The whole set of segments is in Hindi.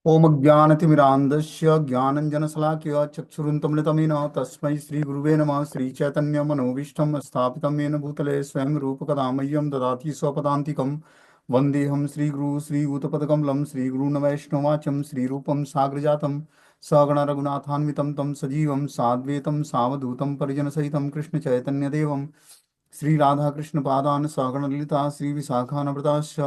ओम ज्ञानतिमिरान्धस्य ज्ञानञ्जनशलाकया चक्षुरुन्मिलितमेन तस्मै श्रीगुरुवे नमः। श्रीचैतन्यमनोभीष्टं स्थापितं येन भूतले स्वयं रूपकदा मह्यं ददाति स्वपदान्तिकं। वन्देऽहं श्रीगुरु श्रीयुतपदकमलं श्रीगुरून् वैष्णवाचं श्रीरूपं साग्रजातं सगणरघुनाथान्वितं तं सजीवं साद्वैतं सावधूतं परिजनसहितं कृष्णचैतन्यदेवं श्रीराधाकृष्णपादान् सगणललिता श्रीविशाखान्विताश्च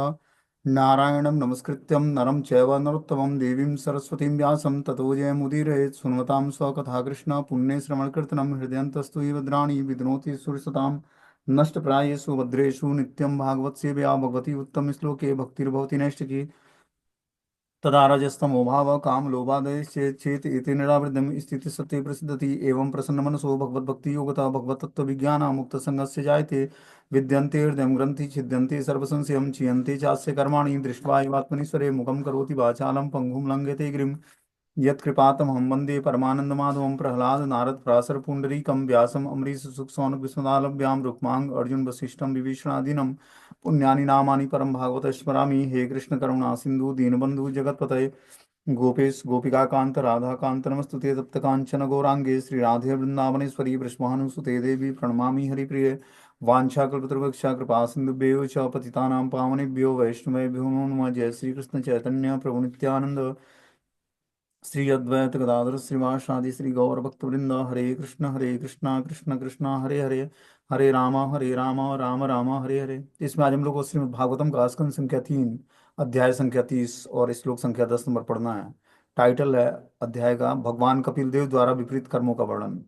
नारायणं नमस्कृत्यं नरं चैव नरोत्तमं देवीं सरस्वतीं व्यासं ततो जयमुदीरयेत्। सुन्वतां स्वकथा कृष्ण पुण्ये श्रवणकीर्तनं हृदयन्तस्तु हि भद्राणि विद्नोति सुरसतां नष्टप्रायेषु भद्रेषु नित्यं भागवतसेवया भगवती उत्तमश्लोके भक्तिर्भवति नैष्टिकी तदा रजस्तमो भाव काम लोभादयश्चेत इति निरावृतम स्थिति सत्य प्रसिद्धति एवं प्रसन्नमनसो भगवद्भक्ति योगता भगवतत्व विज्ञान मुक्त संगस्य जायते विद्यन्ते हृदय ग्रंथि छिद्यन्ते सर्वसंशयं चीयन्ते चास्य कर्माणि दृष्ट्वा एवात्मनीश्वरे मुखं करोति वाचालं पंगुं लंघयते गिरिं यत्कृपातमहं वन्दे परमानन्दमाधवं प्रह्लाद नारद पराशर पुण्डरीकं व्यासम् अम्बरीश सुखसौनक विस्मदालभ्यां रुक्मांग अर्जुन वसिष्ठं विभीषणादीनं पुण्यानि नामानि परं भागवत स्मरामि। हे कृष्ण करुणा सिंधु दीनबंधु जगत्पतये गोपेश गोपिकाकांत राधाकांत नमस्तुते तप्त कांचन गौरांगे श्री राधे वृंदावनेश्वरी वृषभानुसुते देवी प्रणमामि हरिप्रिये वाञ्छाकल्पतरुभ्यश्च कृपा सिन्धुभ्यो च पतितानां पावनेभ्यो वैष्णवेभ्यो नमो नमः। जय श्री कृष्ण चैतन्य प्रभु नित्यानंद श्री अद्वैत गदाधर श्रीवासादि श्री गौर भक्तवृंद। हरे कृष्णा कृष्ण कृष्णा हरे हरे हरे राम राम राम हरे हरे। इसमें आज हम लोग को श्रीमद् भागवतम का स्कंद संख्या 3 अध्याय संख्या 30 और श्लोक संख्या 10 नंबर पढ़ना है। टाइटल है अध्याय का भगवान कपिल देव द्वारा विपरीत कर्मों का वर्णन।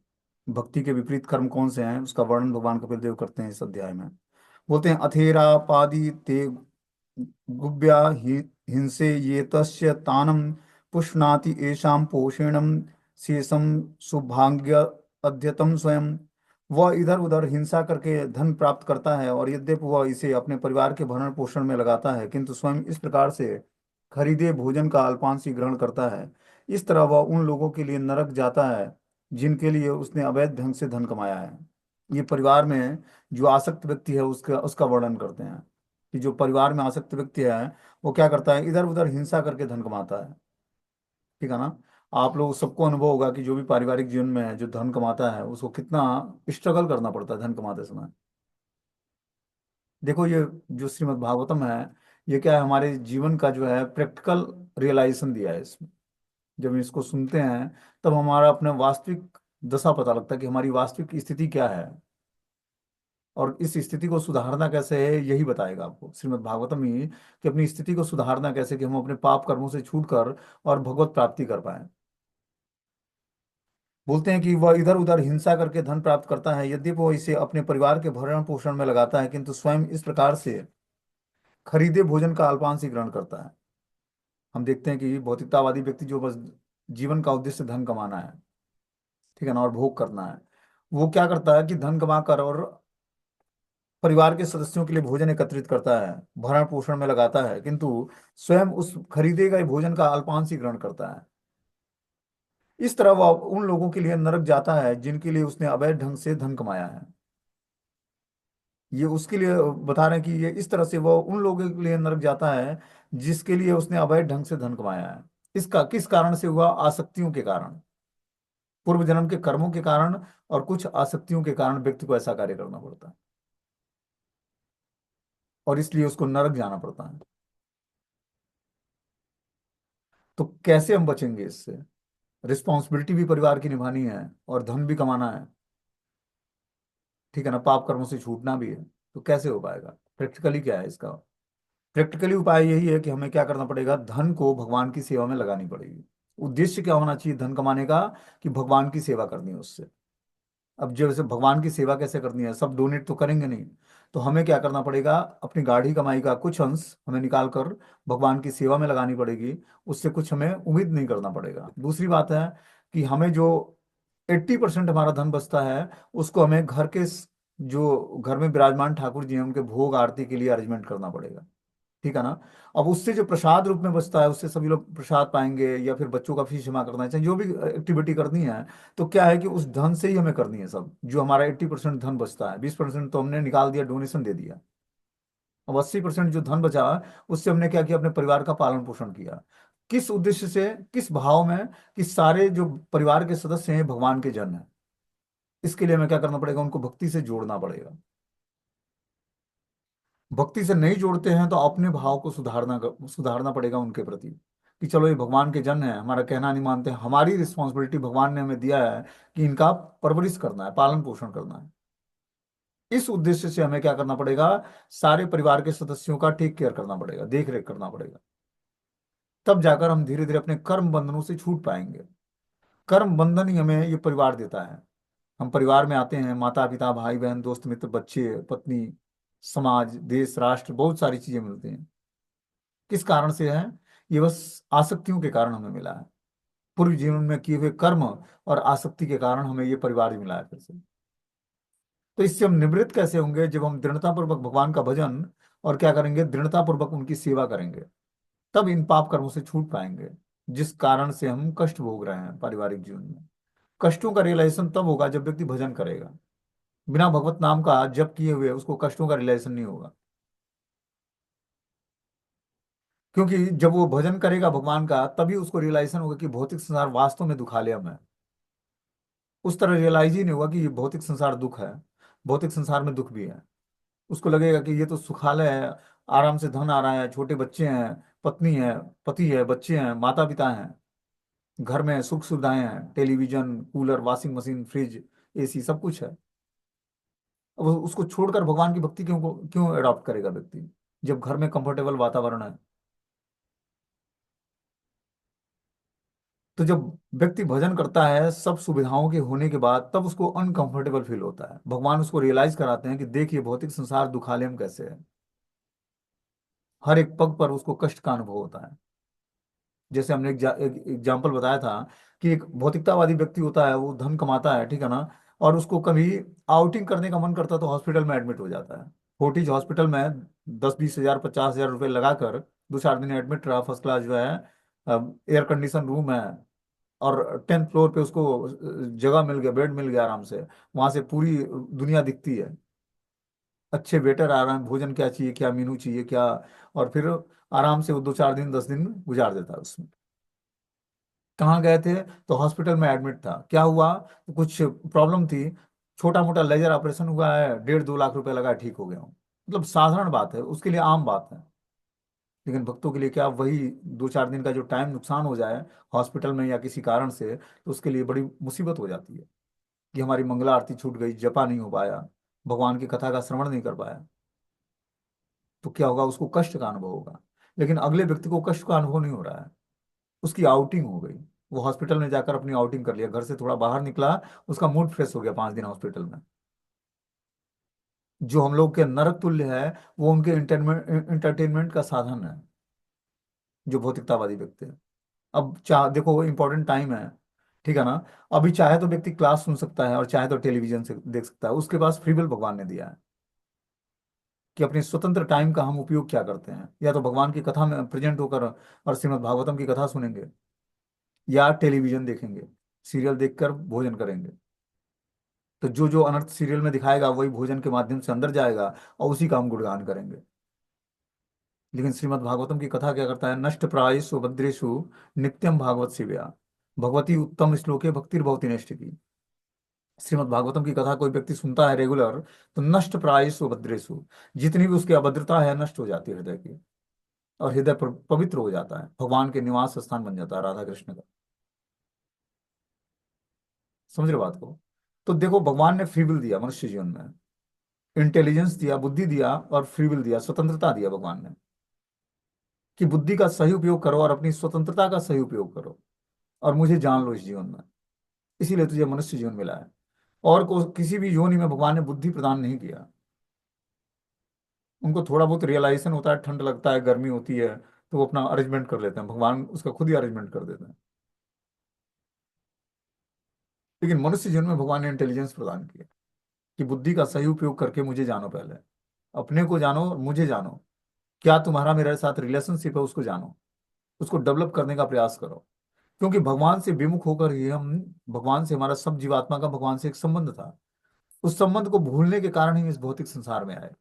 भक्ति के विपरीत कर्म कौन से हैं उसका वर्णन भगवान कपिल देव करते हैं इस अध्याय में। बोलते हैं अथेरा पादी ते गुब्या हिंसे ये तस्य तानम पुष्णाति येषां पोषेणम शेषम सुभाग्य अद्यतम स्वयं। वह इधर उधर हिंसा करके धन प्राप्त करता है और यद्यपि वह इसे अपने परिवार के भरण पोषण में लगाता है किंतु स्वयं इस प्रकार से खरीदे भोजन का अल्पांश ही ग्रहण करता है। इस तरह वह उन लोगों के लिए नरक जाता है जिनके लिए उसने अवैध ढंग से धन कमाया है। ये परिवार में जो आसक्त व्यक्ति है उसका उसका वर्णन करते हैं कि जो परिवार में आसक्त व्यक्ति है वो क्या करता है, इधर उधर हिंसा करके धन कमाता है। ठीक है ना। आप लोग सबको अनुभव होगा कि जो भी पारिवारिक जीवन में है जो धन कमाता है उसको कितना स्ट्रगल करना पड़ता है धन कमाते समय। देखो ये जो श्रीमद् भागवतम है ये क्या है, हमारे जीवन का जो है प्रैक्टिकल रियलाइजेशन दिया है इसमें। जब हम इसको सुनते हैं तब हमारा अपने वास्तविक दशा पता लगता है कि हमारी वास्तविक स्थिति क्या है और इस स्थिति को सुधारना कैसे है यही बताएगा आपको श्रीमद् भागवतम ही, कि अपनी स्थिति को सुधारना कैसे कि हम अपने पाप कर्मों से छूटकर और भगवत प्राप्ति कर पाए। बोलते हैं कि वह इधर उधर हिंसा करके धन प्राप्त करता है यद्यपि वह इसे अपने परिवार के भरण पोषण में लगाता है किंतु स्वयं इस प्रकार से खरीदे भोजन का अल्पांश ही ग्रहण करता है। हम देखते हैं कि भौतिकतावादी व्यक्ति जो बस जीवन का उद्देश्य धन कमाना है, ठीक है ना, और भोग करना है, वो क्या करता है कि धन कमाकर और परिवार के सदस्यों के लिए भोजन एकत्रित करता है, भरण पोषण में लगाता है किंतु स्वयं उस खरीदे गए भोजन का अल्पांश ही ग्रहण करता है। इस तरह वह उन लोगों के लिए नरक जाता है जिनके लिए उसने अवैध ढंग से धन कमाया है। ये उसके लिए बता रहे हैं कि ये इस तरह से वो उन लोगों के लिए नरक जाता है जिसके लिए उसने अवैध ढंग से धन कमाया है। इसका किस कारण से हुआ? आसक्तियों के कारण, पूर्व जन्म के कर्मों के कारण और कुछ आसक्तियों के कारण व्यक्ति को ऐसा कार्य करना पड़ता है और इसलिए उसको नरक जाना पड़ता है। तो कैसे हम बचेंगे इससे? रिस्पॉन्सिबिलिटी भी परिवार की निभानी है और धन भी कमाना है, ठीक है ना, पाप कर्मों से छूटना भी है। तो कैसे हो पाएगा? प्रैक्टिकली क्या है इसका? प्रैक्टिकली उपाय यही है कि हमें क्या करना पड़ेगा, धन को भगवान की सेवा में लगानी पड़ेगी। उद्देश्य क्या होना चाहिए धन कमाने का? कि भगवान की सेवा करनी है उससे। अब जैसे भगवान की सेवा कैसे करनी है, सब डोनेट तो करेंगे नहीं, तो हमें क्या करना पड़ेगा, अपनी गाढ़ी कमाई का कुछ अंश हमें निकाल कर भगवान की सेवा में लगानी पड़ेगी। उससे कुछ हमें उम्मीद नहीं करना पड़ेगा। दूसरी बात है कि हमें जो 80% हमारा धन बचता है उसको हमें घर के जो घर में विराजमान ठाकुर जी हैं उनके भोग आरती के लिए अरेंजमेंट करना पड़ेगा, ठीक है ना। अब उससे जो प्रसाद रूप में बचता है उससे सभी लोग प्रसाद पाएंगे या फिर बच्चों का फीस जमा करना है, चाहे जो भी एक्टिविटी करनी है। तो क्या है कि उस धन से ही हमें करनी है सब। जो हमारा 80% धन बचता है, 20% तो हमने निकाल दिया, डोनेशन दे दिया। अब 80% जो धन बचा उससे हमने क्या किया, अपने परिवार का पालन पोषण किया। किस उद्देश्य से, किस भाव में, कि सारे जो परिवार के सदस्य हैं भगवान के जन हैं। इसके लिए हमें क्या करना पड़ेगा, उनको भक्ति से जोड़ना पड़ेगा। भक्ति से नहीं जोड़ते हैं तो अपने भाव को सुधारना पड़ेगा उनके प्रति, कि चलो ये भगवान के जन है, हमारा कहना नहीं मानते हैं, हमारी रिस्पॉन्सिबिलिटी भगवान ने हमें दिया है कि इनका परवरिश करना है, पालन पोषण करना है। इस उद्देश्य से हमें क्या करना पड़ेगा, सारे परिवार के सदस्यों का टेक केयर करना पड़ेगा, देख रेख करना पड़ेगा। तब जाकर हम धीरे धीरे अपने कर्म बंधनों से छूट पाएंगे। कर्म बंधन ही हमें ये परिवार देता है। हम परिवार में आते हैं, माता पिता भाई बहन दोस्त मित्र बच्चे पत्नी, समाज देश राष्ट्र, बहुत सारी चीजें मिलती हैं। किस कारण से है, ये बस आसक्तियों के कारण हमें मिला है। पूर्व जीवन में किए हुए कर्म और आसक्ति के कारण हमें ये परिवार मिला है फिर से। तो इससे हम निवृत्त कैसे होंगे, जब हम दृढ़ता पूर्वक भगवान का भजन और क्या करेंगे, दृढ़ता पूर्वक उनकी सेवा करेंगे, तब इन पाप कर्मों से छूट पाएंगे, जिस कारण से हम कष्ट भोग रहे हैं पारिवारिक जीवन में। कष्टों का रियलाइजेशन तब होगा जब व्यक्ति भजन करेगा। बिना भगवत नाम का जप किए हुए उसको कष्टों का रियलाइजेशन नहीं होगा। क्योंकि जब वो भजन करेगा भगवान का, तभी उसको रियलाइजेशन होगा कि भौतिक संसार वास्तव में दुखालयम है। उस तरह रियलाइज ही नहीं होगा कि ये भौतिक संसार दुख है, भौतिक संसार में दुख भी है। उसको लगेगा कि ये तो सुखालय है, आराम से धन आ रहा है, छोटे बच्चे हैं, पत्नी है, पति है, बच्चे हैं, माता पिता हैं, घर में सुख सुविधाएं हैं, television cooler washing machine fridge AC सब कुछ है। अब उसको छोड़कर भगवान की भक्ति क्यों क्यों अडॉप्ट करेगा व्यक्ति, जब घर में कंफर्टेबल वातावरण है। तो जब व्यक्ति भजन करता है सब सुविधाओं के होने के बाद, तब उसको अनकंफर्टेबल फील होता है। भगवान उसको रियलाइज कराते हैं कि देखिए भौतिक संसार दुखालयम कैसे है। हर एक पग पर उसको कष्ट का अनुभव होता है। जैसे हमने एक एग्जाम्पल बताया था कि एक भौतिकतावादी व्यक्ति होता है, वो धन कमाता है, ठीक है ना, और उसको कभी आउटिंग करने का मन करता है तो हॉस्पिटल में एडमिट हो जाता है। फोर्टिज हॉस्पिटल में 10-20 हजार 50 हजार रुपये लगाकर 2-4 दिन एडमिट रहा, फर्स्ट क्लास जो है, एयर कंडीशन रूम है, और 10th फ्लोर पे उसको जगह मिल गया, बेड मिल गया आराम से। वहां से पूरी दुनिया दिखती है, अच्छे वेटर आ रहे हैं, भोजन क्या चाहिए, क्या मेनू चाहिए क्या, और फिर आराम से वो 2-4 दिन 10 दिन गुजार देता है उसमें। कहाँ गए थे, तो हॉस्पिटल में एडमिट था। क्या हुआ, तो कुछ प्रॉब्लम थी, छोटा मोटा लेजर ऑपरेशन हुआ है, 1.5-2 लाख रुपए लगा, ठीक हो गया हूँ। मतलब साधारण बात है, उसके लिए आम बात है। लेकिन भक्तों के लिए क्या, वही 2-4 दिन का जो टाइम नुकसान हो जाए हॉस्पिटल में या किसी कारण से, तो उसके लिए बड़ी मुसीबत हो जाती है कि हमारी मंगला आरती छूट गई, जपा नहीं हो पाया, भगवान की कथा का श्रवण नहीं कर पाया। तो क्या होगा, उसको कष्ट का अनुभव होगा। लेकिन अगले व्यक्ति को कष्ट का अनुभव नहीं हो रहा है, उसकी आउटिंग हो गई। वो हॉस्पिटल में जाकर अपनी आउटिंग कर लिया, घर से थोड़ा बाहर निकला, उसका मूड फ्रेश हो गया 5 दिन हॉस्पिटल में। जो हम लोग के नरक तुल्य है, वो उनके इंटरटेनमेंट का साधन है, जो भौतिकतावादी व्यक्ति है। अब चाह देखो इंपॉर्टेंट टाइम है, ठीक है ना, अभी चाहे तो व्यक्ति क्लास सुन सकता है और चाहे तो टेलीविजन से देख सकता है, उसके पास फ्री विल भगवान ने दिया है कि अपने स्वतंत्र टाइम का हम उपयोग क्या करते हैं। या तो भगवान की कथा में प्रेजेंट होकर और श्रीमद् भागवतम की कथा सुनेंगे, या टेलीविजन देखेंगे, सीरियल देखकर भोजन करेंगे। तो जो जो अनर्थ सीरियल में दिखाएगा वही भोजन के माध्यम से अंदर जाएगा, और उसी का हम गुणगान करेंगे। लेकिन श्रीमद् भागवतम की कथा क्या करता है, नष्ट प्रायेषु भद्रेषु नित्यम भागवत सेवया, भगवती उत्तम श्लोके भक्तिर्भवती नष्ट की। श्रीमद् भागवतम की कथा कोई व्यक्ति सुनता है रेगुलर, तो नष्ट प्रायेषु भद्रेषु, जितनी भी उसकी अभद्रता है नष्ट हो जाती है हृदय की, और हृदय पवित्र हो जाता है, भगवान के निवास स्थान बन जाता है राधा कृष्ण का। समझ रहे बात को। तो देखो भगवान ने फ्री विल दिया मनुष्य जीवन में, इंटेलिजेंस दिया, बुद्धि दिया, और फ्री विल दिया, स्वतंत्रता दिया भगवान ने, कि बुद्धि का सही उपयोग करो और अपनी स्वतंत्रता का सही उपयोग करो, और मुझे जान लो इस जीवन में। इसीलिए तुझे मनुष्य जीवन मिला है। और किसी भी योनि में भगवान ने बुद्धि प्रदान नहीं किया। उनको थोड़ा बहुत रियलाइजेशन होता है, ठंड लगता है, गर्मी होती है, तो वो अपना अरेंजमेंट कर लेते हैं, भगवान उसका खुद ही अरेंजमेंट कर देते हैं। लेकिन मनुष्य जीवन में भगवान ने इंटेलिजेंस प्रदान किया कि बुद्धि का सही उपयोग करके मुझे जानो, पहले अपने को जानो और मुझे जानो, क्या तुम्हारा मेरे साथ रिलेशनशिप है उसको जानो, उसको डेवलप करने का प्रयास करो। क्योंकि भगवान से विमुख होकर ही हम, भगवान से हमारा सब जीवात्मा का भगवान से एक संबंध था, उस संबंध को भूलने के कारण ही इस भौतिक संसार में आए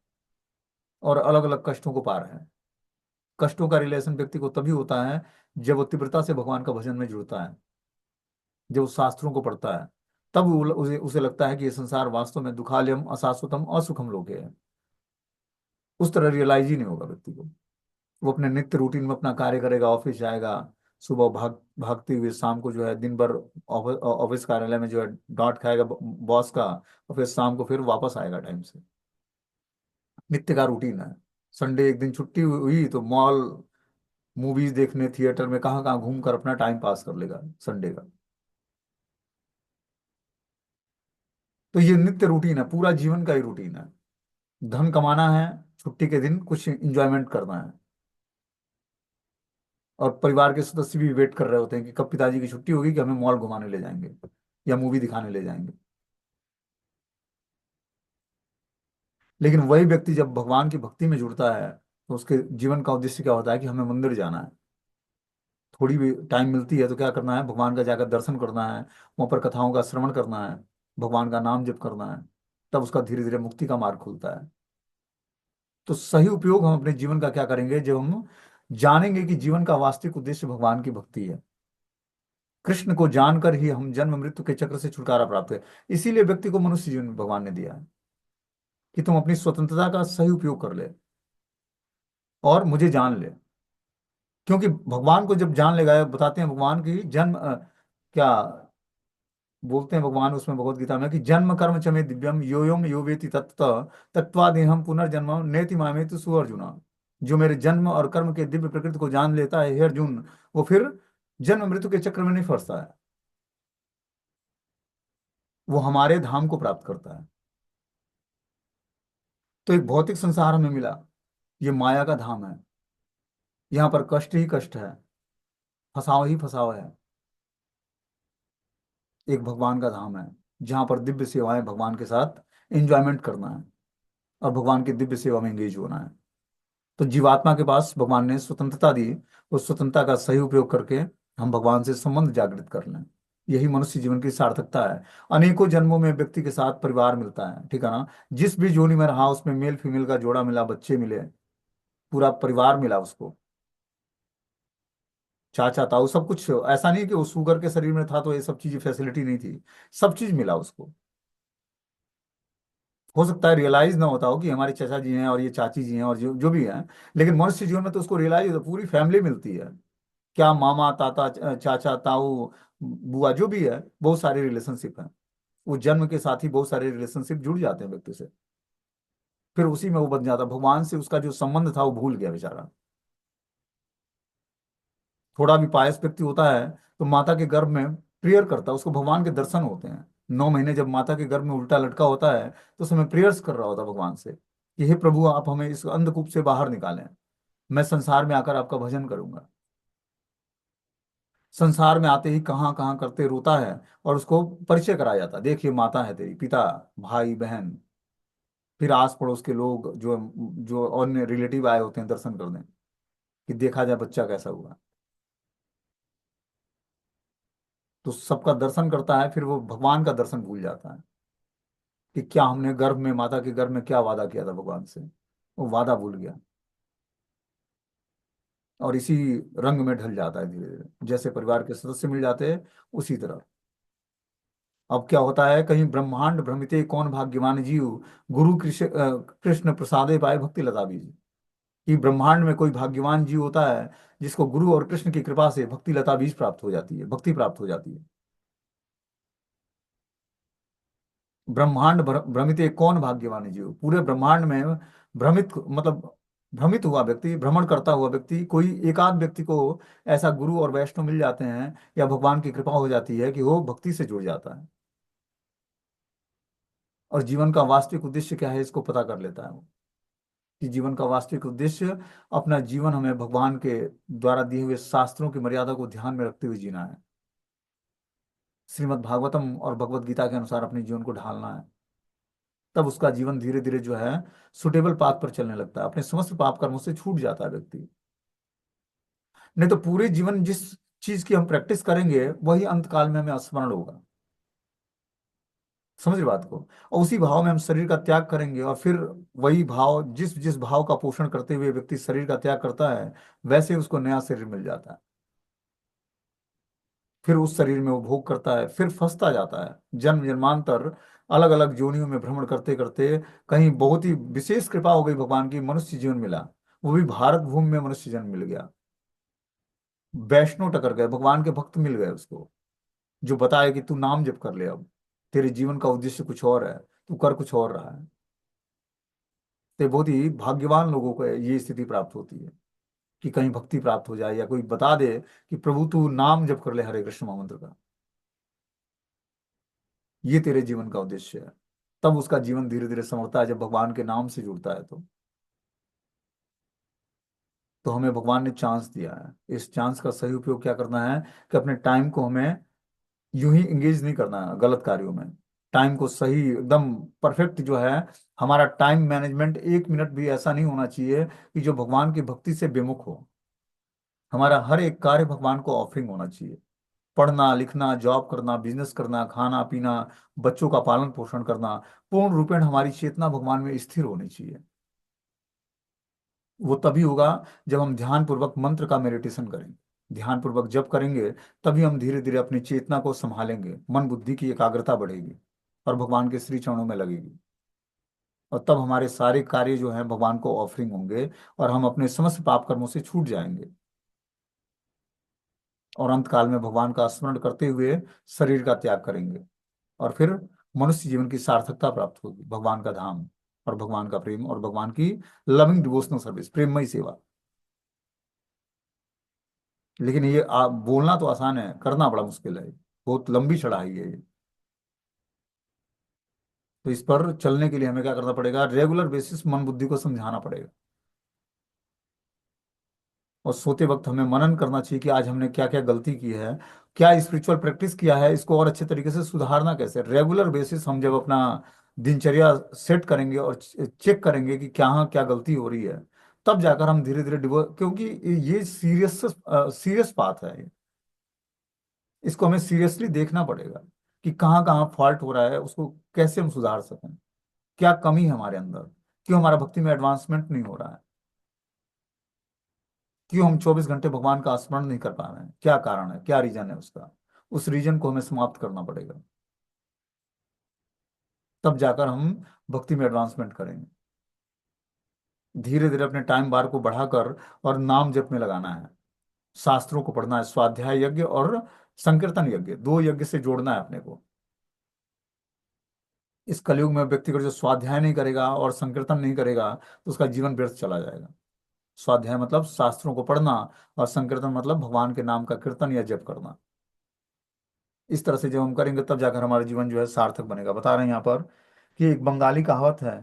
और अलग अलग कष्टों को पा रहे हैं। कष्टों का रिलेशन व्यक्ति को तभी होता है जब वो तीव्रता से भगवान का भजन में जुड़ता है, जब वो शास्त्रों को पढ़ता है। तब उसे लगता है कि ये संसार वास्तव में दुखालयम अशाश्वतम असुखम लोक है। उस तरह रियलाइज ही नहीं होगा व्यक्ति को। वो अपने नित्य रूटीन में अपना कार्य करेगा, ऑफिस जाएगा, सुबह भागते हुए शाम को जो है दिन भर ऑफिस कार्यालय में जो है डांट खाएगा बॉस का, और फिर शाम को फिर वापस आएगा टाइम से। नित्य का रूटीन है। संडे एक दिन छुट्टी हुई तो मॉल, मूवीज देखने, थिएटर में कहाँ कहाँ घूम कर अपना टाइम पास कर लेगा संडे का। तो ये नित्य रूटीन है, पूरा जीवन का ही रूटीन है। धन कमाना है, छुट्टी के दिन कुछ इंजॉयमेंट करना है। और परिवार के सदस्य भी वेट कर रहे होते हैं कि कब पिताजी की छुट्टी होगी कि हमें मॉल घुमाने ले जाएंगे या मूवी दिखाने ले जाएंगे। लेकिन वही व्यक्ति जब भगवान की भक्ति में जुड़ता है तो उसके जीवन का उद्देश्य क्या होता है कि हमें मंदिर जाना है, थोड़ी भी टाइम मिलती है तो क्या करना है, भगवान का जाकर दर्शन करना है, वहां पर कथाओं का श्रवण करना है, भगवान का नाम जप करना है। तब उसका धीरे धीरे मुक्ति का मार्ग खुलता है। तो सही उपयोग हम अपने जीवन का क्या करेंगे, जब हम जानेंगे कि जीवन का वास्तविक उद्देश्य भगवान की भक्ति है। कृष्ण को जानकर ही हम जन्म मृत्यु के चक्र से छुटकारा प्राप्त है। इसीलिए व्यक्ति को मनुष्य जीवन भगवान ने दिया है कि तुम अपनी स्वतंत्रता का सही उपयोग कर ले और मुझे जान ले। क्योंकि भगवान को जब जान लेगा, बताते हैं भगवान की जन्म क्या बोलते हैं भगवान उसमें भगवत गीता में कि जन्म कर्म च मे दिव्यम योयम यो वेति तत्त तत्वा देहम पुनर्जन्म नेति मामेति सुअर्जुना। जो मेरे जन्म और कर्म के दिव्य प्रकृति को जान लेता है हे अर्जुन, वो फिर जन्म मृत्यु के चक्र में नहीं फंसता है, वो हमारे धाम को प्राप्त करता है। तो एक भौतिक संसार हमें मिला, ये माया का धाम है। यहाँ पर कष्ट ही कष्ट है, फसाव ही फसाव है। एक भगवान का धाम है जहाँ पर दिव्य सेवाएं भगवान के साथ एंजॉयमेंट करना है और भगवान की दिव्य सेवा में एंगेज होना है। तो जीवात्मा के पास भगवान ने स्वतंत्रता दी, उस स्वतंत्रता का सही उपयोग करके हम भगवान से संबंध जागृत कर लें। यही मनुष्य जीवन की सार्थकता है। अनेकों जन्मों में व्यक्ति के साथ परिवार मिलता है, ठीक है ना। जिस भी जोनी में रहा उसमें मेल फीमेल का जोड़ा मिला, बच्चे मिले, पूरा परिवार मिला उसको, चाचा ताऊ सब कुछ। ऐसा नहीं कि वो शुगर के शरीर में था तो ये सब चीजें फैसिलिटी नहीं थी, सब चीज मिला उसको। हो सकता है रियलाइज ना होता हो कि हमारे चाचा जी हैं और ये चाची जी हैं और जो जो भी हैं, लेकिन मनुष्य जीवन में तो उसको रियलाइज होता है, पूरी फैमिली मिलती है। क्या मामा ताता चाचा ताऊ बुआ जो भी है, बहुत सारे रिलेशनशिप हैं। वो जन्म के साथ ही बहुत सारे रिलेशनशिप जुड़ जाते हैं व्यक्ति से। फिर उसी में वो बन जाता है, भगवान से उसका जो संबंध था वो भूल गया बेचारा। थोड़ा भी पायस व्यक्ति होता है तो माता के गर्भ में प्रेयर करता है, उसको भगवान के दर्शन होते हैं। 9 महीने जब माता के गर्भ में उल्टा लटका होता है तो उस समय प्रेयर्स कर रहा होता है भगवान से कि हे प्रभु आप हमें इस अंधकूप से बाहर निकालें, मैं संसार में आकर आपका भजन करूंगा। संसार में आते ही कहाँ कहाँ करते रोता है और उसको परिचय कराया जाता है, देखिए माता है तेरी, पिता, भाई बहन, फिर आस पड़ोस के लोग जो जो अन्य रिलेटिव आए होते हैं दर्शन करने कि देखा जाए बच्चा कैसा हुआ। तो सबका दर्शन करता है, फिर वो भगवान का दर्शन भूल जाता है कि क्या हमने गर्भ में, माता के गर्भ में क्या वादा किया था भगवान से, वो वादा भूल गया और इसी रंग में ढल जाता है धीरे धीरे, जैसे परिवार के सदस्य मिल जाते हैं उसी तरह। अब क्या होता है, कहीं ब्रह्मांड भ्रमिते कौन भाग्यवान जीव, गुरु कृष्ण प्रसादे पाए भक्ति लता बीज। कि ब्रह्मांड में कोई भाग्यवान जीव होता है जिसको गुरु और कृष्ण की कृपा से भक्ति लता बीज प्राप्त हो जाती है, भक्ति प्राप्त हो जाती है। ब्रह्मांड भ्रमित एक कौन भाग्यवान है जीव, पूरे ब्रह्मांड में भ्रमित मतलब भ्रमित हुआ व्यक्ति, भ्रमण करता हुआ व्यक्ति, कोई एकाध व्यक्ति को ऐसा गुरु और वैष्णव मिल जाते हैं या भगवान की कृपा हो जाती है कि वो भक्ति से जुड़ जाता है और जीवन का वास्तविक उद्देश्य क्या है इसको पता कर लेता है वो। कि जीवन का वास्तविक उद्देश्य अपना जीवन हमें भगवान के द्वारा दिए हुए शास्त्रों की मर्यादा को ध्यान में रखते हुए जीना है, श्रीमद् भागवतम और भगवत गीता के अनुसार अपने जीवन को ढालना है। तब उसका जीवन धीरे धीरे जो है सुटेबल पाथ पर चलने लगता है, अपने समस्त पाप कर्मों से छूट जाता है व्यक्ति। नहीं तो पूरे जीवन जिस चीज की हम प्रैक्टिस करेंगे वही अंत काल में हमें स्मरण होगा। समझ रहे बात को। और उसी भाव में हम शरीर का त्याग करेंगे, और फिर वही भाव, जिस जिस भाव का पोषण करते हुए व्यक्ति शरीर का त्याग करता है, वैसे ही उसको नया शरीर मिल जाता है। फिर उस शरीर में वो भोग करता है, फिर फंसता जाता है जन्म जन्मांतर, अलग अलग योनियों में भ्रमण करते करते। कहीं बहुत ही विशेष कृपा हो गई भगवान की, मनुष्य जीवन मिला, वो भी भारत भूमि में मनुष्य जन्म मिल गया। वैष्णव टकर गए, भगवान के भक्त मिल गए उसको, जो बताए कि तू नाम जप कर ले, अब तेरे जीवन का उद्देश्य कुछ और है, तू कर कुछ और रहा है। तो बहुत ही भाग्यवान लोगों को ये स्थिति प्राप्त होती है कि कहीं भक्ति प्राप्त हो जाए, या कोई बता दे कि प्रभु तू नाम जप कर ले हरे कृष्ण महामंत्र का, ये तेरे जीवन का उद्देश्य है। तब उसका जीवन धीरे धीरे संवरता है, जब भगवान के नाम से जुड़ता है तो हमें भगवान ने चांस दिया है, इस चांस का सही उपयोग क्या करना है, कि अपने टाइम को हमें यूं ही इंगेज नहीं करना है गलत कार्यों में। टाइम को सही एकदम परफेक्ट जो है, हमारा टाइम मैनेजमेंट एक मिनट भी ऐसा नहीं होना चाहिए कि जो भगवान की भक्ति से विमुख हो। हमारा हर एक कार्य भगवान को ऑफरिंग होना चाहिए। पढ़ना लिखना, जॉब करना, बिजनेस करना, खाना पीना, बच्चों का पालन पोषण करना, पूर्ण रूपेण हमारी चेतना भगवान में स्थिर होनी चाहिए। वो तभी होगा जब हम ध्यान पूर्वक मंत्र का मेडिटेशन करेंगे, ध्यान पूर्वक जप करेंगे। तभी हम धीरे धीरे अपनी चेतना को संभालेंगे, मन बुद्धि की एकाग्रता बढ़ेगी और भगवान के श्री चरणों में लगेगी। और तब हमारे सारे कार्य जो हैं भगवान को ऑफरिंग होंगे, और हम अपने समस्त पाप कर्मों से छूट जाएंगे। और अंत काल में भगवान का स्मरण करते हुए शरीर का त्याग करेंगे, और फिर मनुष्य जीवन की सार्थकता प्राप्त होगी, भगवान का धाम और भगवान का प्रेम और भगवान की लविंग डिवोशनल सर्विस, प्रेममयी सेवा। लेकिन ये आप बोलना तो आसान है, करना बड़ा मुश्किल है, बहुत लंबी चढ़ाई है ये। तो इस पर चलने के लिए हमें क्या करना पड़ेगा, रेगुलर बेसिस मन बुद्धि को समझाना पड़ेगा। और सोते वक्त हमें मनन करना चाहिए कि आज हमने क्या क्या गलती की है, क्या स्पिरिचुअल प्रैक्टिस किया है, इसको और अच्छे तरीके से सुधारना कैसे। रेगुलर बेसिस हम जब अपना दिनचर्या सेट करेंगे और चेक करेंगे कि क्या क्या गलती हो रही है, तब जाकर हम धीरे धीरे डिवो, क्योंकि ये सीरियस सीरियस बात है ये। इसको हमें सीरियसली देखना पड़ेगा कि कहाँ कहाँ फॉल्ट हो रहा है, उसको कैसे हम सुधार सकें, क्या कमी है हमारे अंदर, क्यों हमारा भक्ति में एडवांसमेंट नहीं हो रहा है, क्यों हम 24 घंटे भगवान का स्मरण नहीं कर पा रहे हैं, क्या कारण है, क्या रीजन है उसका। उस रीजन को हमें समाप्त करना पड़ेगा, तब जाकर हम भक्ति में एडवांसमेंट करेंगे। धीरे धीरे अपने टाइम बार को बढ़ाकर और नाम जप में लगाना है, शास्त्रों को पढ़ना है, स्वाध्याय यज्ञ और संकीर्तन यज्ञ, दो यज्ञ से जोड़ना है अपने को। इस कलयुग में व्यक्ति को जो स्वाध्याय नहीं करेगा और संकीर्तन नहीं करेगा, तो उसका जीवन व्यर्थ चला जाएगा। स्वाध्याय मतलब शास्त्रों को पढ़ना, और संकीर्तन मतलब भगवान के नाम का कीर्तन या जप करना। इस तरह से जब हम करेंगे तब जाकर हमारा जीवन जो है सार्थक बनेगा। बता रहे हैं यहाँ पर कि एक बंगाली कहावत है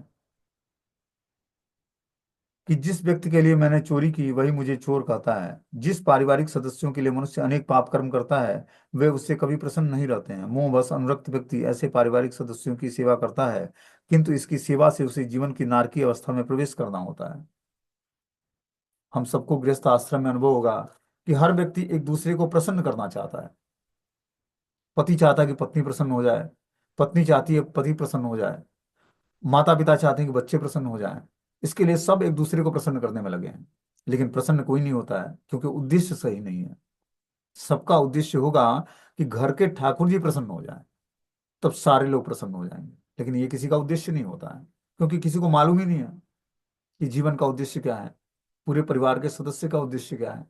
कि जिस व्यक्ति के लिए मैंने चोरी की वही मुझे चोर कहता है। जिस पारिवारिक सदस्यों के लिए मनुष्य अनेक पाप कर्म करता है, वे उससे कभी प्रसन्न नहीं रहते हैं। मोह बस अनुरक्त व्यक्ति ऐसे पारिवारिक सदस्यों की सेवा करता है, किंतु इसकी सेवा से उसे जीवन की नारकीय अवस्था में प्रवेश करना होता है। हम सबको गृहस्थ आश्रम में अनुभव होगा कि हर व्यक्ति एक दूसरे को प्रसन्न करना चाहता है। पति चाहता है कि पत्नी प्रसन्न हो जाए, पत्नी चाहती है पति प्रसन्न हो जाए, माता पिता चाहते हैं कि बच्चे प्रसन्न हो जाएं। इसके लिए सब एक दूसरे को प्रसन्न करने में लगे हैं, लेकिन प्रसन्न कोई नहीं होता है क्योंकि उद्देश्य सही नहीं है। सबका उद्देश्य होगा कि घर के ठाकुर जी प्रसन्न हो जाएं, तब सारे लोग प्रसन्न हो जाएंगे। लेकिन ये किसी का उद्देश्य नहीं होता है, क्योंकि किसी को मालूम ही नहीं है कि जीवन का उद्देश्य क्या है, पूरे परिवार के सदस्य का उद्देश्य क्या है।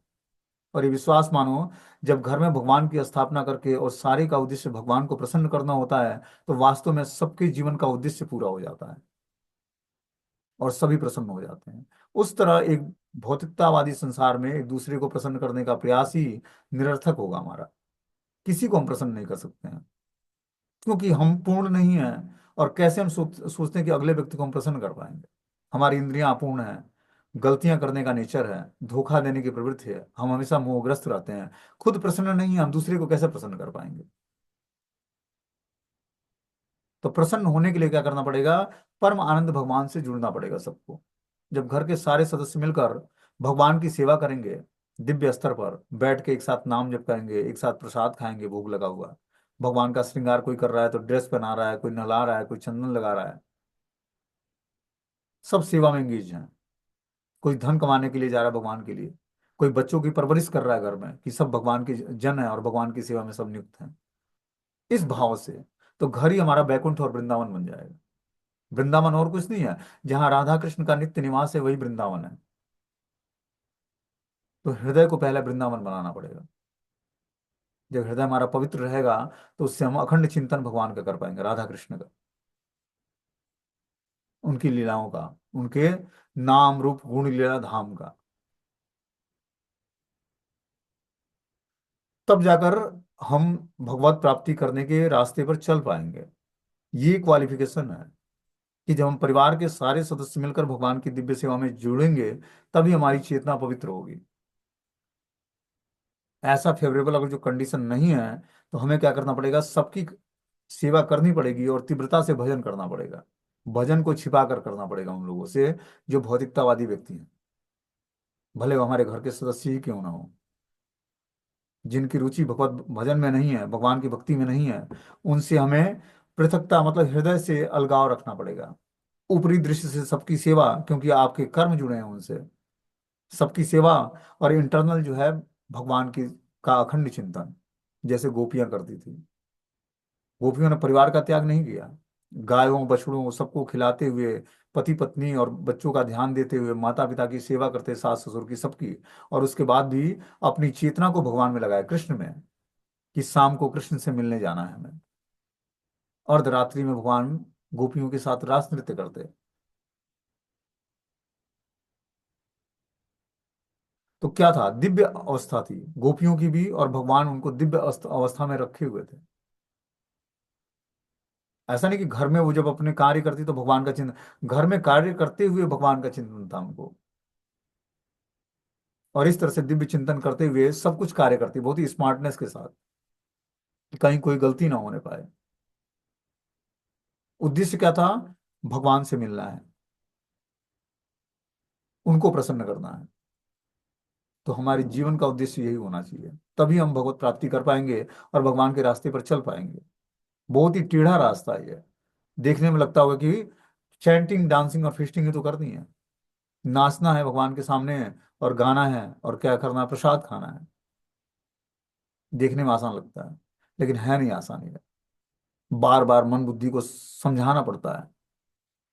और ये विश्वास मानो, जब घर में भगवान की स्थापना करके और सारे का उद्देश्य भगवान को प्रसन्न करना होता है, तो वास्तव में सबके जीवन का उद्देश्य पूरा हो जाता है और सभी प्रसन्न हो जाते हैं। उस तरह एक भौतिकतावादी संसार में एक दूसरे को प्रसन्न करने का प्रयास ही निरर्थक होगा हमारा। किसी को हम प्रसन्न नहीं कर सकते हैं, क्योंकि हम पूर्ण नहीं हैं। और कैसे हम सोचते हैं कि अगले व्यक्ति को हम प्रसन्न कर पाएंगे। हमारी इंद्रियां अपूर्ण हैं, गलतियां करने का नेचर है, धोखा देने की प्रवृत्ति है, हम हमेशा मोहग्रस्त रहते हैं। खुद प्रसन्न नहीं है, हम दूसरे को कैसे प्रसन्न कर पाएंगे। तो प्रसन्न होने के लिए क्या करना पड़ेगा, परम आनंद भगवान से जुड़ना पड़ेगा सबको। जब घर के सारे सदस्य मिलकर भगवान की सेवा करेंगे, दिव्य स्तर पर बैठ के एक साथ नाम जप करेंगे, एक साथ प्रसाद खाएंगे भोग लगा हुआ, भगवान का श्रृंगार कोई कर रहा है तो ड्रेस पहना रहा है, कोई नहला रहा है, कोई चंदन लगा रहा है, सब सेवा में एंगेज हैं। कोई धन कमाने के लिए जा रहा है भगवान के लिए, कोई बच्चों की परवरिश कर रहा है घर में कि सब भगवान के जन है और भगवान की सेवा में सब नियुक्त हैं। इस भाव से तो घर ही हमारा बैकुंठ और वृंदावन बन जाएगा। वृंदावन और कुछ नहीं है, जहां राधा कृष्ण का नित्य निवास है वही वृंदावन है। तो हृदय को पहले वृंदावन बनाना पड़ेगा। जब हृदय हमारा पवित्र रहेगा तो उससे हम अखंड चिंतन भगवान का कर पाएंगे, राधा कृष्ण का, उनकी लीलाओं का, उनके नाम रूप गुण लीला धाम का। तब जाकर हम भगवत प्राप्ति करने के रास्ते पर चल पाएंगे। ये क्वालिफिकेशन है कि जब हम परिवार के सारे सदस्य मिलकर भगवान की दिव्य सेवा में जुड़ेंगे, तभी हमारी चेतना पवित्र होगी। ऐसा फेवरेबल अगर जो कंडीशन नहीं है, तो हमें क्या करना पड़ेगा, सबकी सेवा करनी पड़ेगी और तीव्रता से भजन करना पड़ेगा। भजन को छिपा कर करना पड़ेगा उन लोगों से जो भौतिकतावादी व्यक्ति हैं, भले वो हमारे घर के सदस्य ही क्यों ना हो। जिनकी रुचि भगवत भजन में नहीं है, भगवान की भक्ति में नहीं है, उनसे हमें पृथकता मतलब हृदय से अलगाव रखना पड़ेगा। ऊपरी दृष्टि से सबकी सेवा, क्योंकि आपके कर्म जुड़े हैं उनसे, सबकी सेवा। और इंटरनल जो है भगवान की का अखंड चिंतन, जैसे गोपियां करती थी। गोपियों ने परिवार का त्याग नहीं किया। गायों बछड़ों सबको खिलाते हुए, पति पत्नी और बच्चों का ध्यान देते हुए, माता पिता की सेवा करते, सास ससुर की, सबकी। और उसके बाद भी अपनी चेतना को भगवान में लगाया, कृष्ण में, कि शाम को कृष्ण से मिलने जाना है हमें। अर्धरात्रि में भगवान गोपियों के साथ रास नृत्य करते। तो क्या था, दिव्य अवस्था थी गोपियों की भी, और भगवान उनको दिव्य अवस्था में रखे हुए थे। ऐसा नहीं कि घर में वो जब अपने कार्य करती तो भगवान का चिंतन, घर में कार्य करते हुए भगवान का चिंतन था उनको। और इस तरह से दिव्य चिंतन करते हुए सब कुछ कार्य करती, बहुत ही स्मार्टनेस के साथ, कि कहीं कोई गलती ना होने पाए। उद्देश्य क्या था, भगवान से मिलना है, उनको प्रसन्न करना है। तो हमारे जीवन का उद्देश्य यही होना चाहिए, तभी हम भगवत प्राप्ति कर पाएंगे और भगवान के रास्ते पर चल पाएंगे। बहुत ही टेढ़ा रास्ता है ये। देखने में लगता होगा कि चैंटिंग डांसिंग और फिस्टिंग ही तो करनी है, नाचना है भगवान के सामने, और गाना है, और क्या करना है, प्रसाद खाना है। देखने में आसान लगता है, लेकिन है नहीं आसान ये। बार बार मन बुद्धि को समझाना पड़ता है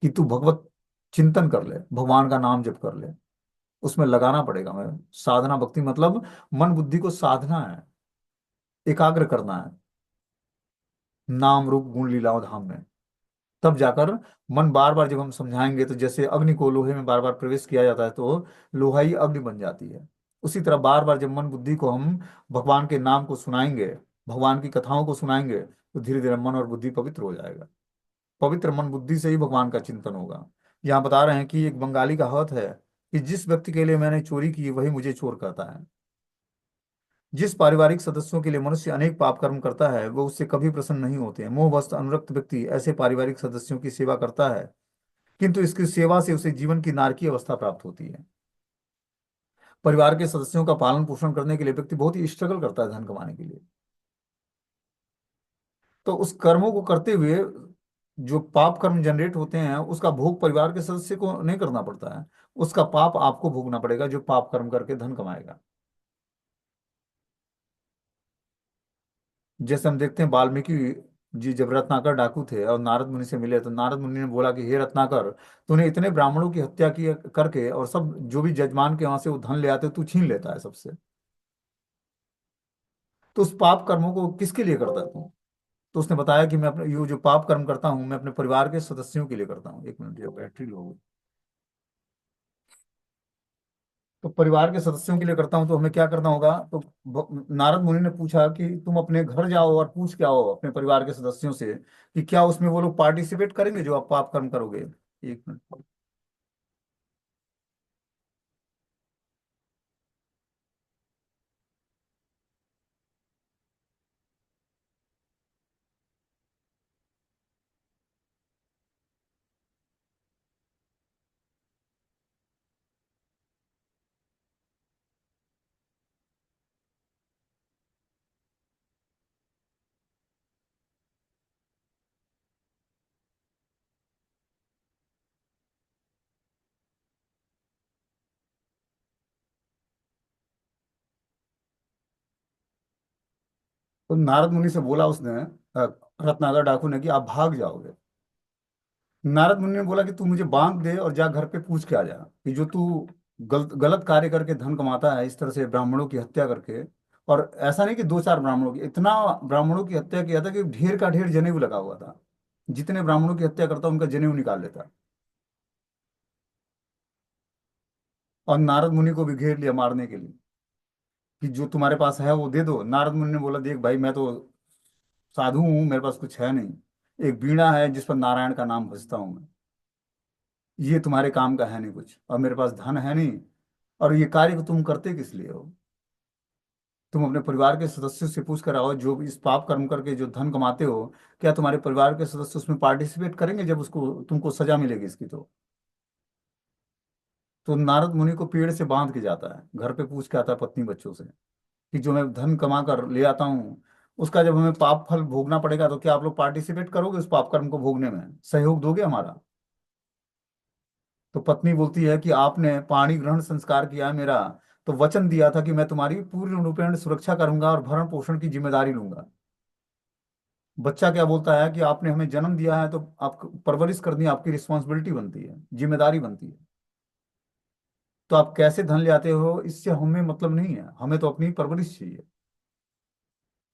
कि तू भगवत चिंतन कर ले, भगवान का नाम जप कर ले। उसमें लगाना पड़ेगा मैं, साधना भक्ति मतलब मन बुद्धि को साधना है, एकाग्र करना है नाम रूप गुण लीलाओं धाम में। तब जाकर मन बार बार जब हम समझाएंगे, तो जैसे अग्नि को लोहे में बार बार प्रवेश किया जाता है तो लोहा ही अग्नि बन जाती है, उसी तरह बार बार जब मन बुद्धि को हम भगवान के नाम को सुनाएंगे, भगवान की कथाओं को सुनाएंगे, तो धीरे धीरे मन और बुद्धि पवित्र हो जाएगा। पवित्र मन बुद्धि से ही भगवान का चिंतन होगा। यहाँ बता रहे हैं कि एक बंगाली कहावत है कि जिस व्यक्ति के लिए मैंने चोरी की वही मुझे चोर कहता है। जिस पारिवारिक सदस्यों के लिए मनुष्य अनेक पाप कर्म करता है वो उससे कभी प्रसन्न नहीं होते हैं। मोहवश अनुरक्त व्यक्ति ऐसे पारिवारिक सदस्यों की सेवा करता है, किंतु इसकी सेवा से उसे जीवन की नारकीय अवस्था प्राप्त होती है। परिवार के सदस्यों का पालन पोषण करने के लिए व्यक्ति बहुत ही स्ट्रगल करता है धन कमाने के लिए। तो उस कर्मों को करते हुए जो पाप कर्म जनरेट होते हैं उसका भोग परिवार के सदस्य को नहीं करना पड़ता है, उसका पाप आपको भोगना पड़ेगा जो पाप कर्म करके धन कमाएगा। जैसे हम देखते हैं वाल्मीकि जी जब रत्नाकर डाकू थे और नारद मुनि से मिले, तो नारद मुनि ने बोला कि हे रत्नाकर, तूने इतने ब्राह्मणों की हत्या की करके, और सब जो भी जजमान के वहां से वो धन ले आते तू छीन लेता है सबसे। तो उस पाप कर्मों को किसके लिए करता है तू? तो उसने बताया कि मैं अपने ये जो पाप कर्म करता हूँ मैं अपने परिवार के सदस्यों के लिए करता हूँ। एक मिनट, ये बैटरी लो हो गई। तो परिवार के सदस्यों के लिए करता हूँ, तो हमें क्या करना होगा? तो नारद मुनि ने पूछा कि तुम अपने घर जाओ और पूछ के आओ अपने परिवार के सदस्यों से कि क्या उसमें वो लोग पार्टिसिपेट करेंगे जो आप पाप कर्म करोगे। एक मिनट। तो नारद मुनि से बोला उसने, रत्नाकर डाकू ने, कि आप भाग जाओगे। नारद मुनि ने बोला कि तू मुझे बांध दे और जा घर पे पूछ के आ जा कि जो तू गलत गलत कार्य करके धन कमाता है, इस तरह से ब्राह्मणों की हत्या करके। और ऐसा नहीं कि दो चार ब्राह्मणों की, इतना ब्राह्मणों की हत्या किया था कि ढेर का ढेर जनेऊ लगा हुआ था। जितने ब्राह्मणों की हत्या करता उनका जनेऊ निकाल लेता। और नारद मुनि को भी घेर लिया मारने के लिए, कि जो तुम्हारे पास है वो दे दो। नारद मुनि ने बोला, देख भाई, मैं तो साधु हूँ, मेरे पास कुछ है नहीं। एक बीड़ा है जिस पर नारायण का नाम भजता हूँ मैं, ये तुम्हारे काम का है नहीं कुछ, और मेरे पास धन है नहीं। और ये कार्य को तुम करते किस लिए हो? तुम अपने परिवार के सदस्यों से पूछ कर आओ, जो इस पाप कर्म करके जो धन कमाते हो, क्या तुम्हारे परिवार के सदस्य उसमें पार्टिसिपेट करेंगे जब उसको तुमको सजा मिलेगी इसकी? तो नारद मुनि को पेड़ से बांध के जाता है, घर पे पूछ के आता है पत्नी बच्चों से, कि जो मैं धन कमा कर ले आता हूँ, उसका जब हमें पाप फल भोगना पड़ेगा तो क्या आप लोग पार्टिसिपेट करोगे उस पाप कर्म को भोगने में, सहयोग दोगे हमारा? तो पत्नी बोलती है कि आपने पाणी ग्रहण संस्कार किया है मेरा, तो वचन दिया था कि मैं तुम्हारी पूर्ण रूपेण सुरक्षा करूंगा और भरण पोषण की जिम्मेदारी लूंगा। बच्चा क्या बोलता है कि आपने हमें जन्म दिया है, तो आप परवरिश करनी आपकी रिस्पॉन्सिबिलिटी बनती है, जिम्मेदारी बनती है। तो आप कैसे धन ले आते हो इससे हमें मतलब नहीं है, हमें तो अपनी परवरिश चाहिए।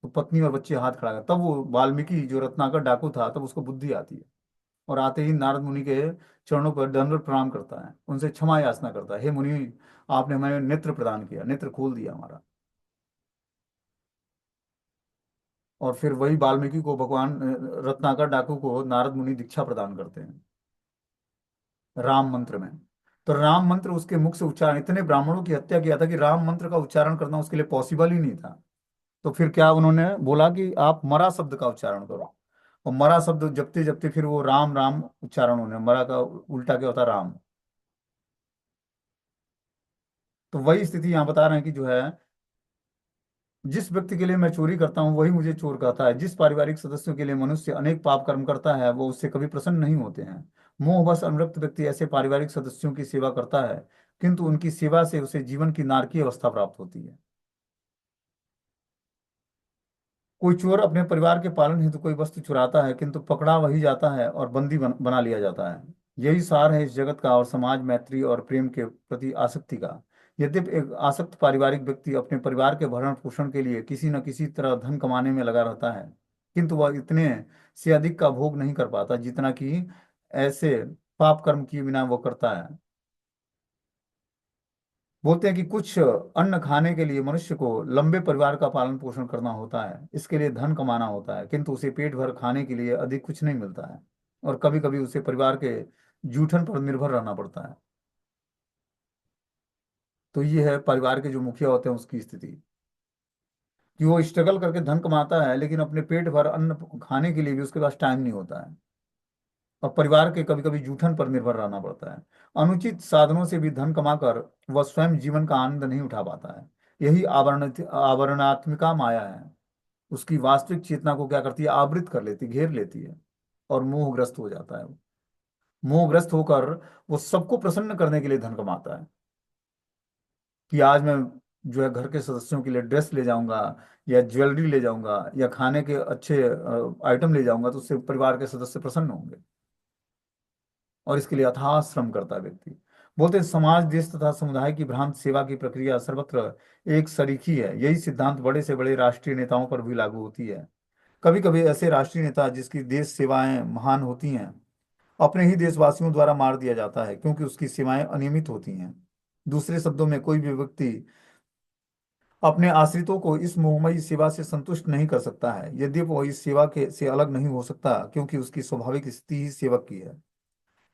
तो पत्नी और बच्चे हाथ खड़ा कर, तब वो वाल्मीकि जो रत्नाकर डाकू था, तब उसको बुद्धि आती है। और आते ही नारद मुनि के चरणों पर दंडवत प्रणाम करता है, उनसे क्षमा याचना करता है, हे मुनि, आपने हमें नेत्र प्रदान किया, नेत्र खोल दिया हमारा। और फिर वही वाल्मीकि को भगवान रत्नाकर डाकू को नारद मुनि दीक्षा प्रदान करते हैं राम मंत्र में। तो राम मंत्र उसके मुख से उच्चारण, इतने ब्राह्मणों की हत्या किया था कि राम मंत्र का उच्चारण करना उसके लिए पॉसिबल ही नहीं था। तो फिर क्या उन्होंने बोला कि आप मरा शब्द का उच्चारण करो। और मरा शब्द जपते जपते फिर वो राम राम उच्चारण होने, मरा का उल्टा क्या होता है, राम। तो वही स्थिति यहाँ बता रहे हैं कि जो है, जिस व्यक्ति के लिए मैं चोरी करता हूँ वही मुझे चोर कहता है। जिस पारिवारिक सदस्यों के लिए मनुष्य अनेक पाप कर्म करता है वो उससे कभी प्रसन्न नहीं होते हैं। मोहवश अनुरक्त व्यक्ति ऐसे पारिवारिक सदस्यों की सेवा करता है, किंतु उनकी सेवा से उसे जीवन की नारकीय अवस्था प्राप्त होती है। कोई चोर अपने परिवार के पालन हेतु कोई वस्तु चुराता है, किंतु पकड़ा वही जाता है और बंदी बना लिया जाता है। यही सार है इस जगत का और समाज मैत्री और प्रेम के प्रति आसक्ति का। यद्यपि एक आसक्त पारिवारिक व्यक्ति अपने परिवार के भरण पोषण के लिए किसी न किसी तरह धन कमाने में लगा रहता है, किंतु वह इतने से अधिक का भोग नहीं कर पाता जितना कि ऐसे पाप कर्म किए बिना वो करता है। बोलते हैं कि कुछ अन्न खाने के लिए मनुष्य को लंबे परिवार का पालन पोषण करना होता है, इसके लिए धन कमाना होता है, किंतु उसे पेट भर खाने के लिए अधिक कुछ नहीं मिलता है। और कभी कभी उसे परिवार के जूठन पर निर्भर रहना पड़ता है। तो ये है परिवार के जो मुखिया होते हैं उसकी स्थिति, कि वो स्ट्रगल करके धन कमाता है लेकिन अपने पेट भर अन्न खाने के लिए भी उसके पास टाइम नहीं होता है। और परिवार के कभी कभी जूठन पर निर्भर रहना पड़ता है। अनुचित साधनों से भी धन कमाकर वह स्वयं जीवन का आनंद नहीं उठा पाता है। यही आवरणात्मिका माया है। उसकी वास्तविक चेतना को क्या करती है, आवृत कर लेती, घेर लेती है। और मोहग्रस्त हो जाता है वो। मोहग्रस्त होकर वो सबको प्रसन्न करने के लिए धन कमाता है, कि आज मैं जो है घर के सदस्यों के लिए ड्रेस ले जाऊंगा, या ज्वेलरी ले जाऊंगा, या खाने के अच्छे आइटम ले जाऊंगा, तो उससे परिवार के सदस्य प्रसन्न होंगे। और इसके लिए अथाह श्रम करता है व्यक्ति। बोलते हैं समाज देश तथा समुदाय की भ्रांत सेवा की प्रक्रिया सर्वत्र एक सरीखी है। यही सिद्धांत बड़े से बड़े राष्ट्रीय नेताओं पर भी लागू होती है। कभी कभी ऐसे राष्ट्रीय नेता जिसकी देश सेवाएं महान होती हैं, अपने ही देशवासियों द्वारा मार दिया जाता है क्योंकि उसकी सेवाएं अनियमित होती हैं। दूसरे शब्दों में, कोई भी व्यक्ति अपने आश्रितों को इस मोहमयी सेवा से संतुष्ट नहीं कर सकता है, यद्यपि वह इस सेवा के से अलग नहीं हो सकता, क्योंकि उसकी स्वाभाविक स्थिति ही सेवक की है।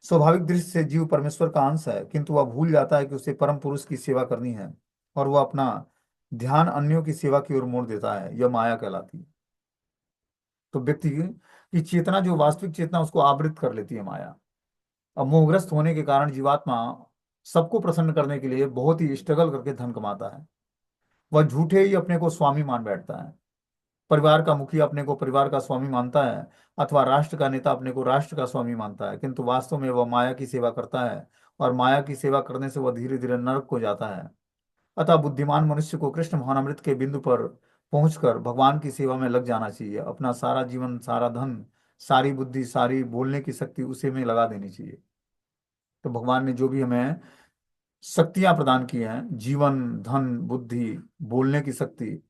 स्वाभाविक दृष्टि से जीव परमेश्वर का अंश है, किंतु वह भूल जाता है कि उसे परम पुरुष की सेवा करनी है, और वह अपना ध्यान अन्यों की सेवा की ओर मोड़ देता है। यह माया कहलाती है। तो व्यक्ति की चेतना, जो वास्तविक चेतना, उसको आवृत कर लेती है माया। अब मोहग्रस्त होने के कारण जीवात्मा सबको प्रसन्न करने के लिए बहुत ही स्ट्रगल करके धन कमाता है। वह झूठे ही अपने को स्वामी मान बैठता है। परिवार का मुखिया अपने को परिवार का स्वामी मानता है, अथवा राष्ट्र का नेता अपने को राष्ट्र का स्वामी मानता है, किंतु वास्तव में वह माया की सेवा करता है। और माया की सेवा करने से वह धीरे धीरे नरक को जाता है। अतः बुद्धिमान मनुष्य को कृष्ण भावनामृत के बिंदु पर पहुंचकर भगवान की सेवा में लग जाना चाहिए। अपना सारा जीवन, सारा धन, सारी बुद्धि, सारी बोलने की शक्ति उसी में लगा देनी चाहिए। तो भगवान ने जो भी हमें शक्तियां प्रदान की हैं, जीवन, धन, बुद्धि, बोलने की शक्ति,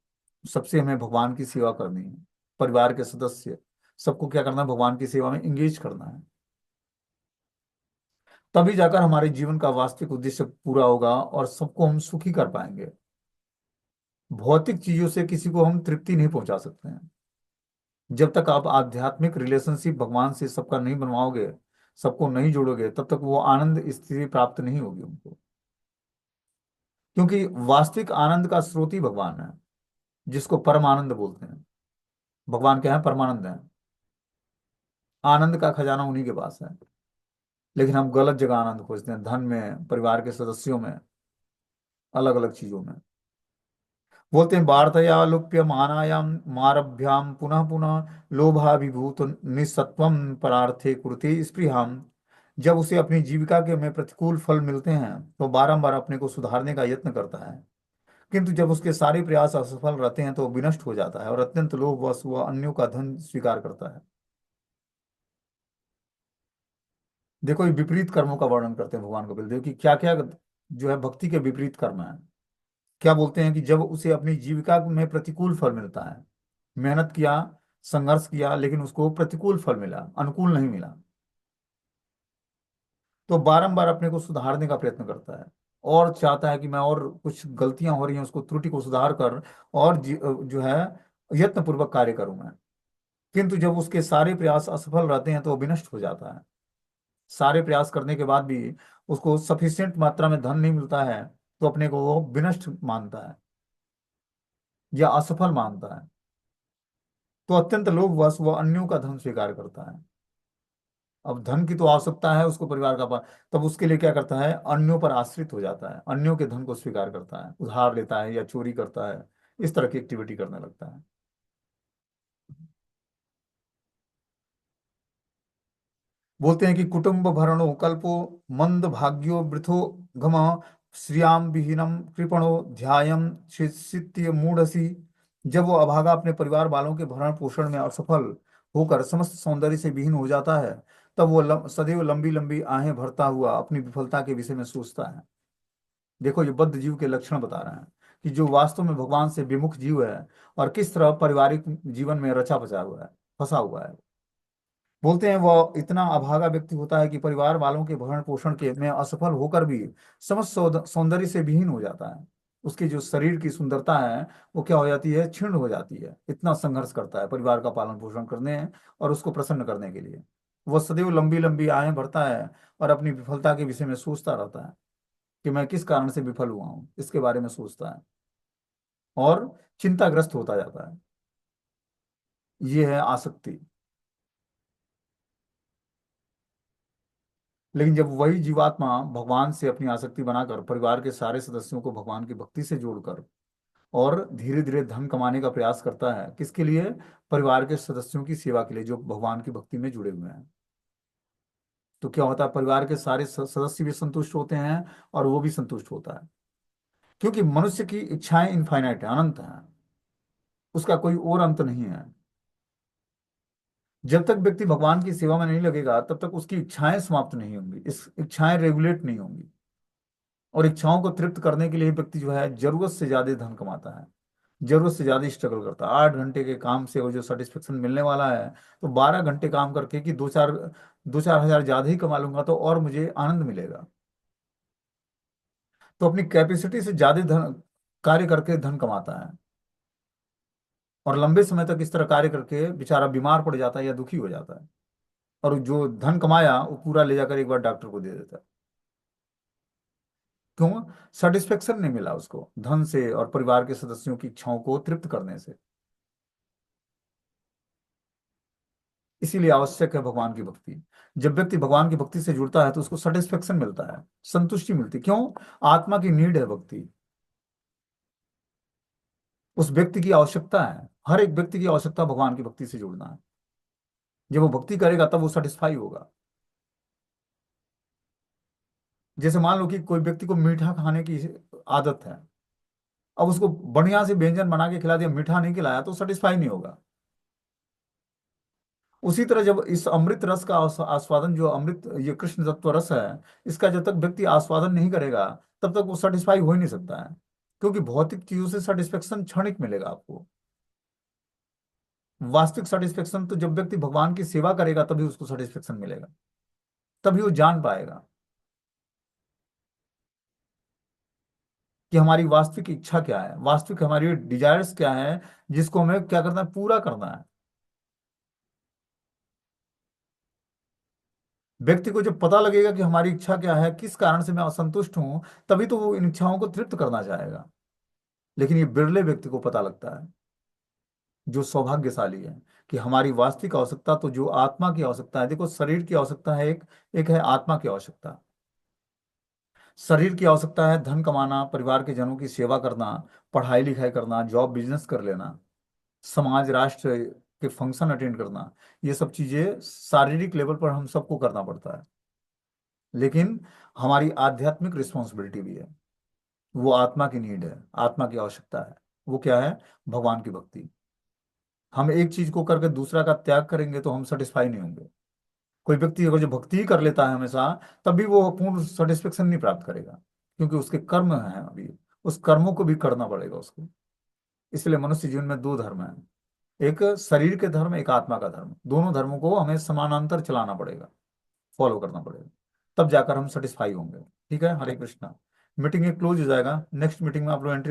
सबसे हमें भगवान की सेवा करनी है। परिवार के सदस्य सबको क्या करना है, भगवान की सेवा में इंगेज करना है। तभी जाकर हमारे जीवन का वास्तविक उद्देश्य पूरा होगा और सबको हम सुखी कर पाएंगे। भौतिक चीजों से किसी को हम तृप्ति नहीं पहुंचा सकते हैं। जब तक आप आध्यात्मिक रिलेशनशिप भगवान से सबका नहीं बनवाओगे, सबको नहीं जोड़ोगे, तब तक वो आनंद स्थिति प्राप्त नहीं होगी उनको। क्योंकि वास्तविक आनंद का स्रोत ही भगवान है, जिसको परम आनंद बोलते हैं। भगवान क्या है? परमानंद है। आनंद का खजाना उन्हीं के पास है। लेकिन हम गलत जगह आनंद खोजते हैं, धन में, परिवार के सदस्यों में, अलग अलग चीजों में। बोलते हैं वार्तया लुप्य मानायाम मारभ्याम पुनः पुनः लोभाभिभूत निस्सत्वम परार्थे कुरुते स्पृहाम। जब उसे अपनी जीविका के में प्रतिकूल फल मिलते हैं तो बारंबार अपने को सुधारने का यत्न करता है, किंतु जब उसके सारे प्रयास असफल रहते हैं तो वो विनष्ट हो जाता है और अत्यंत लोभवश वह अन्यों का धन स्वीकार करता है। देखो, ये विपरीत कर्मों का वर्णन करते हैं भगवान कपिल देव कि क्या क्या जो है भक्ति के विपरीत कर्म है। क्या बोलते हैं कि जब उसे अपनी जीविका में प्रतिकूल फल मिलता है, मेहनत किया, संघर्ष किया, लेकिन उसको प्रतिकूल फल मिला, अनुकूल नहीं मिला, तो बारंबार अपने को सुधारने का प्रयत्न करता है और चाहता है कि मैं, और कुछ गलतियां हो रही हैं उसको त्रुटि को सुधार कर और जो है यत्न पूर्वक कार्य करूं मैं। किंतु जब उसके सारे प्रयास असफल रहते हैं तो वो विनष्ट हो जाता है। सारे प्रयास करने के बाद भी उसको सफिशिएंट मात्रा में धन नहीं मिलता है, तो अपने को वो विनष्ट मानता है या असफल मानता है। तो अत्यंत लोभवश वह अन्यों का धन स्वीकार करता है। अब धन की तो आवश्यकता है उसको, परिवार का तब उसके लिए क्या करता है, अन्यों पर आश्रित हो जाता है, अन्यों के धन को स्वीकार करता है, उधार लेता है या चोरी करता है, इस तरह की एक्टिविटी करने लगता है। बोलते हैं कि कुटुंब भरणो कल्पो मंद भाग्यो वृथो घम श्रियाम विहीनम कृपणो ध्यायम छित्य मूढ़सी। जब वो अभागा अपने परिवार वालों के भरण पोषण में असफल होकर समस्त सौंदर्य से विहीन हो जाता है, तब वो सदैव लंबी लंबी आहें भरता हुआ अपनी विफलता के विषय में सोचता है। देखो, ये बद्ध जीव के लक्षण बता रहे हैं कि जो वास्तव में भगवान से विमुख जीव है और किस तरह पारिवारिक जीवन में रचा बचा हुआ है, फंसा हुआ है। बोलते हैं वो इतना अभागा व्यक्ति होता है कि परिवार वालों के भरण पोषण के में असफल होकर भी समस्त सौंदर्य से विहीन हो जाता है। उसकी जो शरीर की सुंदरता है वो क्या हो जाती है, क्षीण हो जाती है। इतना संघर्ष करता है परिवार का पालन पोषण करने और उसको प्रसन्न करने के लिए। वह सदैव लंबी लंबी आहें भरता है और अपनी विफलता के विषय में सोचता रहता है कि मैं किस कारण से विफल हुआ हूँ, इसके बारे में सोचता है और चिंताग्रस्त होता जाता है। ये है आसक्ति। लेकिन जब वही जीवात्मा भगवान से अपनी आसक्ति बनाकर परिवार के सारे सदस्यों को भगवान की भक्ति से जोड़कर और धीरे धीरे धन कमाने का प्रयास करता है, किसके लिए? परिवार के सदस्यों की सेवा के लिए जो भगवान की भक्ति में जुड़े हुए हैं, तो क्या होता है, परिवार के सारे सदस्य भी संतुष्ट होते हैं और वो भी संतुष्ट होता है। क्योंकि मनुष्य की इच्छाएं इनफाइनाइट है, अनंत है, उसका कोई और अंत नहीं है। जब तक व्यक्ति भगवान की सेवा में नहीं लगेगा तब तक उसकी इच्छाएं समाप्त नहीं होंगी, इस इच्छाएं रेगुलेट नहीं होंगी। और इच्छाओं को तृप्त करने के लिए व्यक्ति जो है जरूरत से ज्यादा धन कमाता है, जरूरत से ज्यादा स्ट्रगल करता है। 8 घंटे के काम से वो जो सेटिस्फेक्शन मिलने वाला है, तो 12 घंटे काम करके कि दो चार हजार ज्यादा ही कमा लूंगा तो और मुझे आनंद मिलेगा। तो अपनी कैपेसिटी से ज्यादा धन कार्य करके धन कमाता है और लंबे समय तक इस तरह कार्य करके बेचारा बीमार पड़ जाता है या दुखी हो जाता है, और जो धन कमाया वो पूरा ले जाकर एक बार डॉक्टर को दे देता है। क्यों? सेटिस्फेक्शन नहीं मिला उसको धन से और परिवार के सदस्यों की इच्छाओं को तृप्त करने से। इसीलिए आवश्यक है भगवान की भक्ति। जब व्यक्ति भगवान की भक्ति से जुड़ता है तो उसको सेटिस्फेक्शन मिलता है, संतुष्टि मिलती है। क्यों? आत्मा की नीड है भक्ति, उस व्यक्ति की आवश्यकता है। हर एक व्यक्ति की आवश्यकता भगवान की भक्ति से जुड़ना है। जब वो भक्ति करेगा तब वो सेटिस्फाई होगा। जैसे मान लो कि कोई व्यक्ति को मीठा खाने की आदत है, अब उसको बढ़िया से व्यंजन बना के खिला दिया, मीठा नहीं खिलाया तो सेटिस्फाई नहीं होगा। उसी तरह जब इस अमृत रस का आस्वादन, जो अमृत ये कृष्ण तत्व रस है, इसका जब तक व्यक्ति आस्वादन नहीं करेगा तब तक वो सेटिस्फाई हो ही नहीं सकता है। क्योंकि भौतिक चीजों से सेटिस्फेक्शन क्षणिक मिलेगा आपको। वास्तविक सेटिस्फेक्शन तो जब व्यक्ति भगवान की सेवा करेगा तभी उसको सेटिस्फेक्शन मिलेगा, तभी वो जान पाएगा कि हमारी वास्तविक इच्छा क्या है, वास्तविक हमारी डिजायर्स क्या है, जिसको हमें क्या करना है, पूरा करना है। व्यक्ति को जब पता लगेगा कि हमारी इच्छा क्या है, किस कारण से मैं असंतुष्ट हूं, तभी तो वो इन इच्छाओं को तृप्त करना चाहेगा। लेकिन ये बिरले व्यक्ति को पता लगता है, जो सौभाग्यशाली है, कि हमारी वास्तविक आवश्यकता तो जो आत्मा की आवश्यकता है। देखो, शरीर की आवश्यकता है एक, एक है आत्मा की आवश्यकता। शरीर की आवश्यकता है धन कमाना, परिवार के जनों की सेवा करना, पढ़ाई लिखाई करना, जॉब बिजनेस कर लेना, समाज राष्ट्र के फंक्शन अटेंड करना। ये सब चीजें शारीरिक लेवल पर हम सबको करना पड़ता है। लेकिन हमारी आध्यात्मिक रिस्पॉन्सिबिलिटी भी है, वो आत्मा की नीड है, आत्मा की आवश्यकता है। वो क्या है? भगवान की भक्ति। हम एक चीज को करके दूसरा का त्याग करेंगे तो हम सेटिस्फाई नहीं होंगे। कोई व्यक्ति अगर जो भक्ति ही कर लेता है हमेशा, तभी वो पूर्ण सेटिस्फेक्शन नहीं प्राप्त करेगा, क्योंकि उसके कर्म हैं अभी, उस कर्मों को भी करना पड़ेगा उसको। इसलिए मनुष्य जीवन में दो धर्म है, एक शरीर के धर्म, एक आत्मा का धर्म। दोनों धर्मों को हमें समानांतर चलाना पड़ेगा, फॉलो करना पड़ेगा, तब जाकर हम सेटिस्फाई होंगे। ठीक है, हरे कृष्णा। मीटिंग एक क्लोज हो जाएगा, नेक्स्ट मीटिंग में आप लोग एंट्री